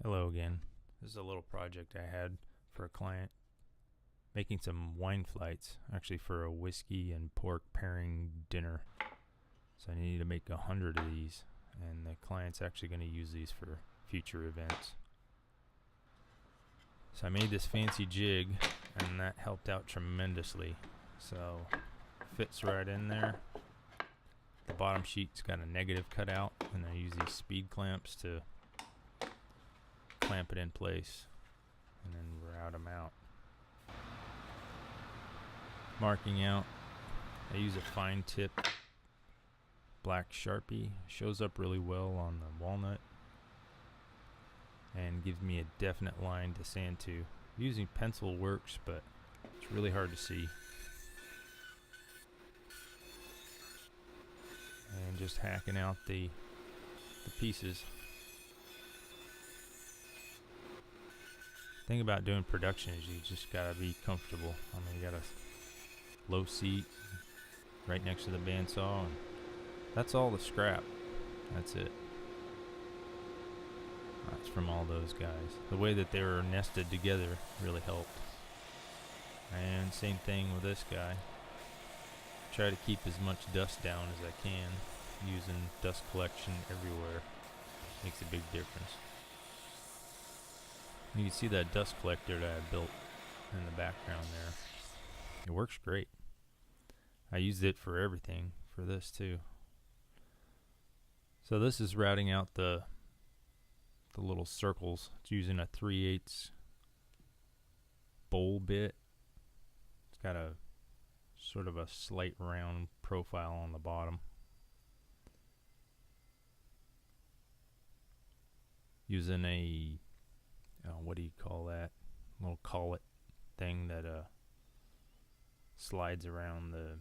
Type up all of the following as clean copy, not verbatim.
Hello again. This is a little project I had for a client, making some wine flights, actually for a whiskey and pork pairing dinner. So I need to make 100 of these, and the client's actually going to use these for future events. So I made this fancy jig, and that helped out tremendously. So fits right in there. The bottom sheet's got a negative cut out, and I use these speed clamps to clamp it in place and then route them out. Marking out, I use a fine tip black Sharpie. Shows up really well on the walnut and gives me a definite line to sand to. Using pencil works, but it's really hard to see. And just hacking out the pieces. Thing about doing production is you just gotta be comfortable. I mean, you got a low seat right next to the bandsaw, and that's all the scrap. That's it. That's from all those guys. The way that they were nested together really helped. And same thing with this guy. Try to keep as much dust down as I can, using dust collection everywhere. Makes a big difference. You can see that dust collector that I built in the background there. It works great. I used it for everything, for this too. So this is routing out the little circles. It's using a 3/8 bowl bit. It's got a sort of a slight round profile on the bottom. Using a what do you call that? Little collet thing that slides around the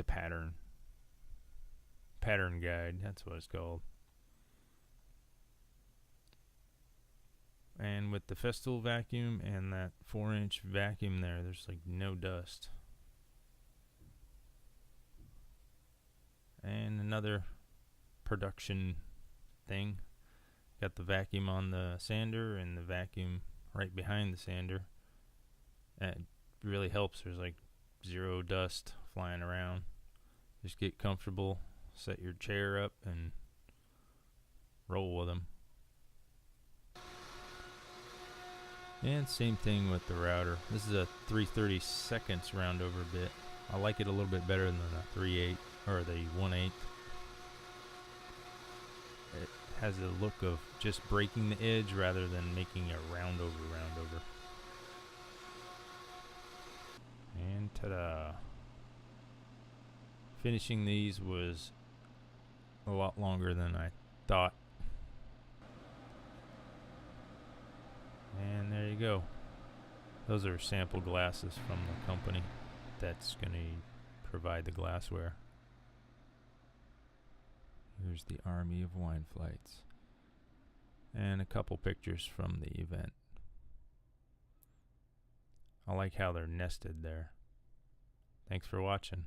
pattern guide. That's what it's called. And with the Festool vacuum and that 4-inch vacuum there's like no dust. And another production thing. Got the vacuum on the sander and the vacuum right behind the sander. It really helps. There's like zero dust flying around. Just get comfortable, set your chair up, and roll with them. And same thing with the router. This is a 3/32 round over bit. I like it a little bit better than the 3/8 or the 1/8. It has a look of just breaking the edge rather than making a round over. And ta-da! Finishing these was a lot longer than I thought. And there you go. Those are sample glasses from the company that's going to provide the glassware. Here's the army of wine flights. And a couple pictures from the event. I like how they're nested there. Thanks for watching.